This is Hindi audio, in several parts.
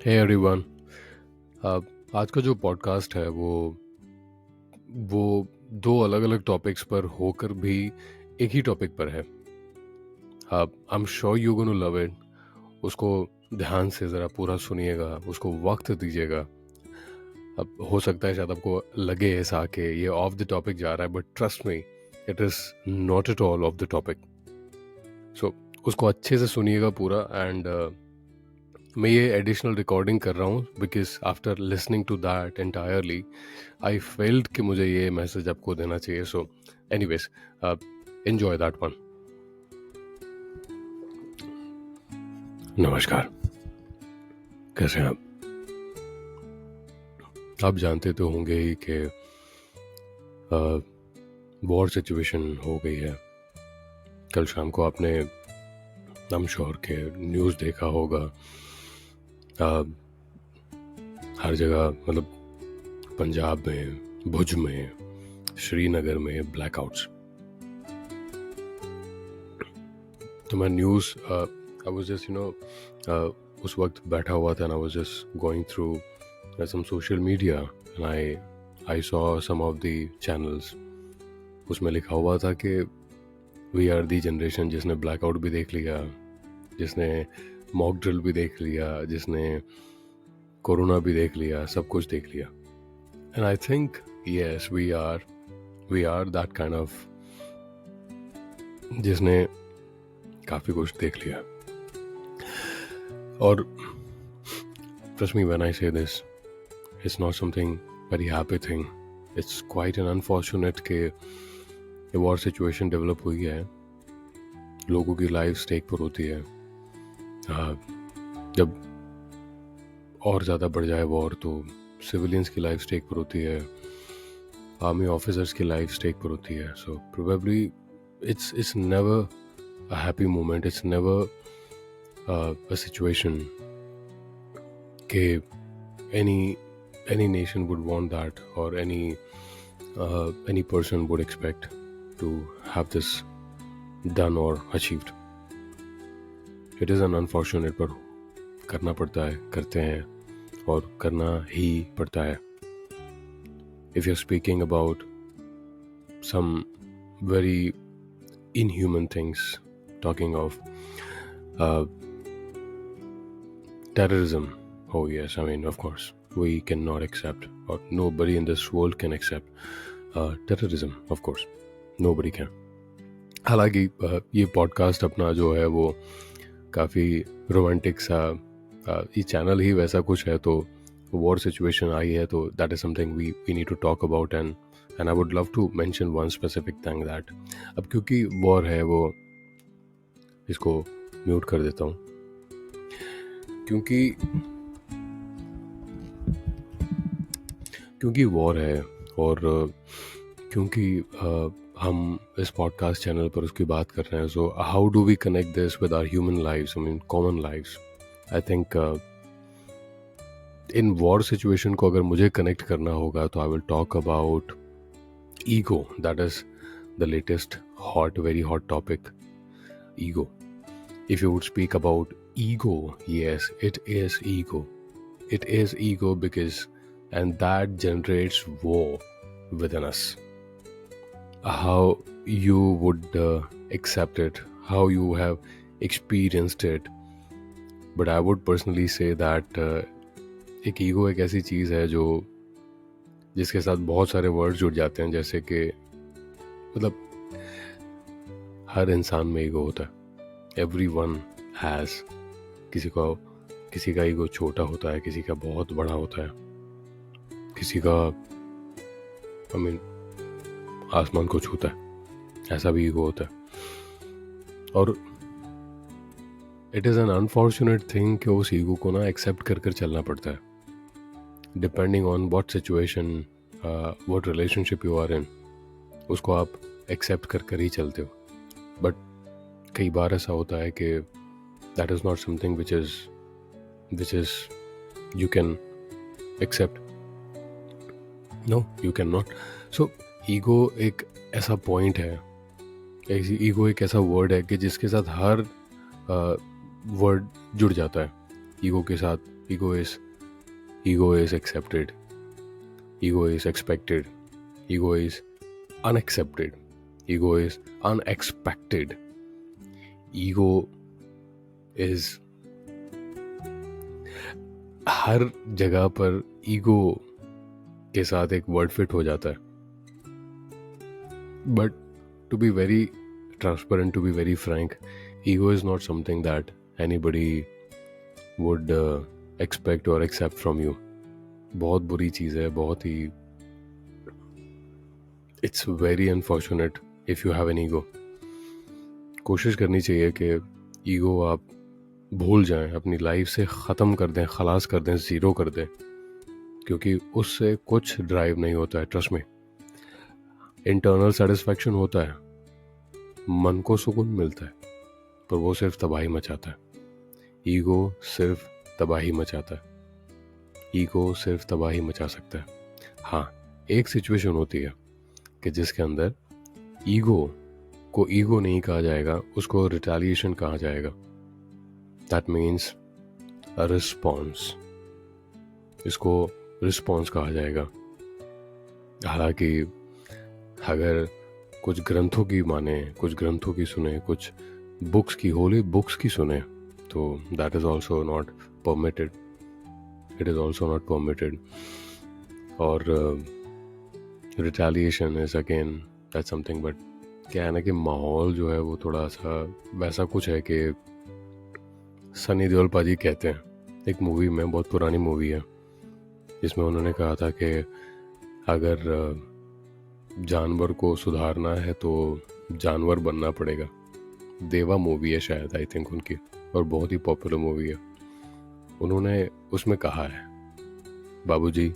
Hey everyone. आज का जो पॉडकास्ट है वो दो अलग अलग टॉपिक्स पर होकर भी एक ही टॉपिक पर है। I am sure you gonna love it. उसको ध्यान से ज़रा पूरा सुनिएगा, उसको वक्त दीजिएगा। अब हो सकता है शायद आपको लगे ऐसा कि ये ऑफ द टॉपिक जा रहा है, but trust me, it is not at all of the topic. So उसको अच्छे से सुनिएगा पूरा। एंड मैं ये एडिशनल रिकॉर्डिंग कर रहा हूँ because after listening to that entirely I felt कि मुझे ये मैसेज आपको देना चाहिए। So anyways, enjoy that one. नमस्कार, कैसे हैं आप जानते तो होंगे ही कि वॉर सिचुएशन हो गई है। कल शाम को आपने आई एम श्योर के न्यूज़ देखा होगा। हर जगह, मतलब पंजाब में, भुज में, श्रीनगर में ब्लैकआउट्स। तो मैं न्यूज़ आई वाज जस्ट उस वक्त बैठा हुआ था, I was just going through some social media and I saw some of the channels. उसमें लिखा हुआ था कि वी आर दी जनरेशन जिसने ब्लैकआउट भी देख लिया, जिसने मॉक ड्रिल भी देख लिया, जिसने कोरोना भी देख लिया, सब कुछ देख लिया। And I think yes, we are that kind of जिसने काफ़ी कुछ देख लिया। और trust me when I say this, it's not something very happy thing. It's quite an unfortunate कि ये वॉर सिचुएशन डेवलप हुई है, लोगों की लाइफ स्टेक पर होती है। जब और ज़्यादा बढ़ जाए वॉर तो सिविलियंस की लाइफ स्टेक पर होती है, आर्मी ऑफिसर्स की लाइफ स्टेक पर होती है। So probably it's never a happy moment. It's never a situation कि any nation would want that, or any person would expect to have this done or achieved. It is an unfortunate, पर करना पड़ता है, करते हैं और करना ही पड़ता है। If you're speaking about some very inhuman things, talking of terrorism, oh yes, I mean, of course, we cannot accept, or nobody in this world can accept terrorism, of course, nobody can. हालांकि ये पॉडकास्ट अपना जो है वो काफ़ी रोमांटिक सा, ये चैनल ही वैसा कुछ है, तो वॉर सिचुएशन आई है तो that is something we need to talk about. And I would love to mention one specific thing that, अब क्योंकि वॉर है वो इसको म्यूट कर देता हूँ, क्योंकि वॉर है और क्योंकि हम इस पॉडकास्ट चैनल पर उसकी बात कर रहे हैं। So how do we connect this with our human lives, I mean common lives. I think in war situation को अगर मुझे कनेक्ट करना होगा तो I will talk about ego. That is the latest very hot topic, ego. If you would speak about ego, yes, it is ego. It is ego and that generates war within us. How you would accept it, how you have experienced it. But I would personally say that एक ईगो एक ऐसी चीज़ है जो जिसके साथ बहुत सारे वर्ड्स जुड़ जाते हैं, जैसे कि मतलब हर इंसान में ईगो होता है। Everyone has, किसी का ईगो छोटा होता है, किसी का बहुत बड़ा होता है, किसी का I mean, आसमान को छूता है, ऐसा भी ईगो होता है। और it is an unfortunate thing कि उस ईगो को ना एक्सेप्ट कर चलना पड़ता है, depending on what situation, what relationship you are in, उसको आप एक्सेप्ट कर ही चलते हो। बट कई बार ऐसा होता है कि that is not something which is you can accept. No, you can not. So ego एक ऐसा पॉइंट है, ईगो एक ऐसा वर्ड है कि जिसके साथ हर वर्ड जुड़ जाता है। ईगो के साथ ego is accepted, ego is expected, ego is unaccepted, ego is unexpected, ego is हर जगह पर ईगो के साथ एक वर्ड फिट हो जाता है. But to be very transparent, to be very frank, ego is not something that anybody would expect और एक्सेप्ट फ्रॉम यू. बहुत बुरी चीज़ है, बहुत ही, it's very unfortunate if you have an ego. कोशिश करनी चाहिए कि ईगो आप भूल जाएं, अपनी लाइफ से ख़त्म कर दें, खलास कर दें, ज़ीरो कर दें, क्योंकि उससे कुछ ड्राइव नहीं होता है. ट्रस्ट में इंटरनल सेटिस्फैक्शन होता है, मन को सुकून मिलता है, पर वो सिर्फ तबाही मचाता है. ईगो सिर्फ तबाही मचाता है, ईगो सिर्फ तबाही मचा सकता है. हाँ, एक सिचुएशन होती है कि जिसके अंदर ईगो को ईगो नहीं कहा जाएगा, उसको रिटेलिएशन कहा जाएगा. दैट मीन्स अ रिस्पॉन्स, इसको रिस्पॉन्स कहा जाएगा. हालांकि अगर कुछ ग्रंथों की माने, कुछ ग्रंथों की सुने, कुछ बुक्स की, होली बुक्स की सुने, तो that is also not permitted. It is also not permitted. और retaliation is again that something. But क्या है ना कि माहौल जो है वो थोड़ा सा वैसा कुछ है कि सनी देओल पाजी कहते हैं एक मूवी में, बहुत पुरानी मूवी है, जिसमें उन्होंने कहा था कि अगर जानवर को सुधारना है तो जानवर बनना पड़ेगा. देवा मूवी है शायद, आई थिंक उनकी, और बहुत ही पॉपुलर मूवी है. उन्होंने उसमें कहा है, बाबूजी,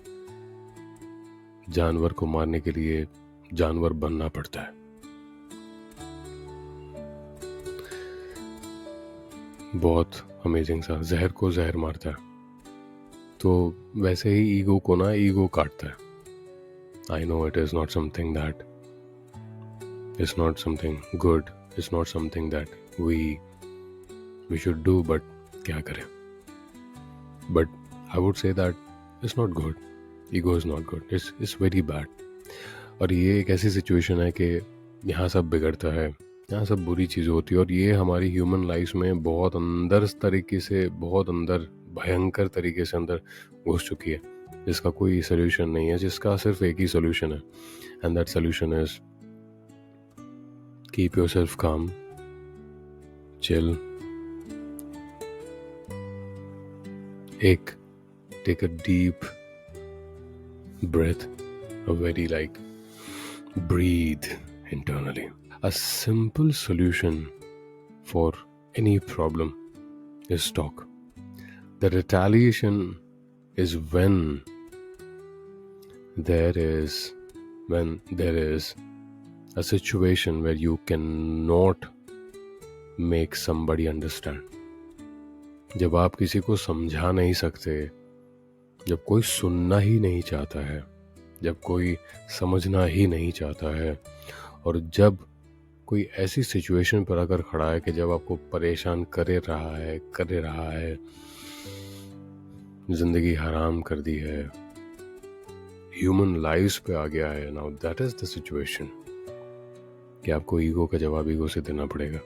जानवर को मारने के लिए जानवर बनना पड़ता है. बहुत अमेजिंग सा, जहर को जहर मारता है. तो वैसे ही ईगो को ना ईगो काटता है. I know it is not something that, it's not something good, it's not something that we should do, but क्या करें. But I would say that it's not good. Ego is not good, it's very bad. और ये एक ऐसी सिचुएशन है कि यहाँ सब बिगड़ता है, यहाँ सब बुरी चीज़ें होती है. और ये हमारी ह्यूमन लाइफ में बहुत अंदर तरीके से, बहुत अंदर, भयंकर तरीके से अंदर घुस चुकी है, जिसका कोई सोल्यूशन नहीं है, जिसका सिर्फ एक ही सोल्यूशन है. And that solution is keep yourself काम, chill, take a deep breath, a very breathe internally. A simple solution for any problem is talk. The retaliation is when there is a situation where you cannot make somebody understand. जब आप किसी को समझा नहीं सकते, जब कोई सुनना ही नहीं चाहता है, जब कोई समझना ही नहीं चाहता है, और जब कोई ऐसी सिचुएशन पर आकर खड़ा है कि जब आपको परेशान कर रहा है, जिंदगी हराम कर दी है, ह्यूमन लाइफ्स पे आ गया है, now that is the situation कि आपको ईगो का जवाब ईगो से देना पड़ेगा.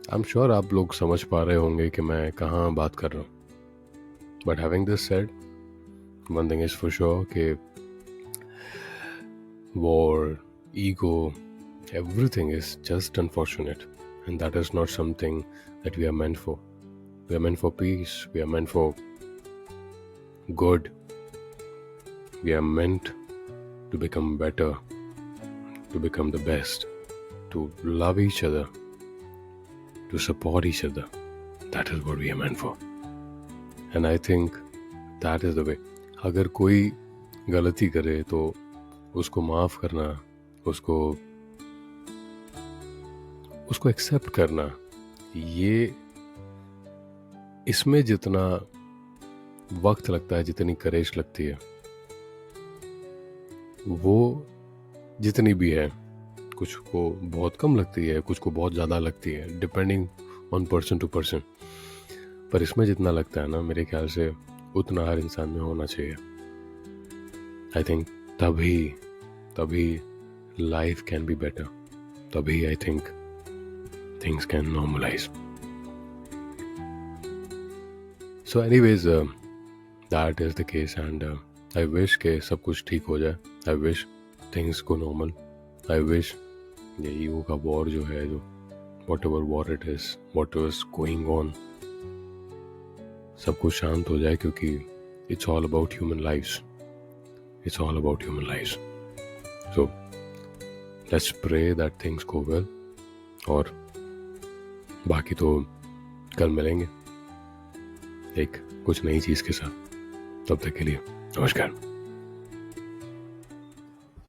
आई एम श्योर आप लोग समझ पा रहे होंगे कि मैं कहाँ बात कर रहा हूँ. But having this said, one thing is for sure कि war, ego, everything is just unfortunate, and that is not something that we are meant for. We are meant for peace, we are meant for good, we are meant to become better, to become the best, to love each other, to support each other. That is what we are meant for, and I think that is the way. अगर कोई गलती करे तो उसको माफ़ करना, उसको एक्सेप्ट करना, ये इसमें जितना वक्त लगता है, जितनी करेज लगती है, वो जितनी भी है, कुछ को बहुत कम लगती है, कुछ को बहुत ज़्यादा लगती है, depending on person to person, पर इसमें जितना लगता है ना, मेरे ख्याल से उतना हर इंसान में होना चाहिए. आई थिंक तभी लाइफ कैन बी बेटर. तभी I think things can normalize. So anyways, that is the case and I wish के सब कुछ ठीक हो जाए. I wish things go normal. I wish ये ईगो का वॉर जो है, जो whatever war it is, whatever is going on, सब कुछ शांत हो जाए, क्योंकि it's all about human lives. It's all about human lives. So let's pray that things go well. और बाकी तो कल मिलेंगे एक कुछ नई चीज़ के साथ. तब तक के लिए नमस्कार.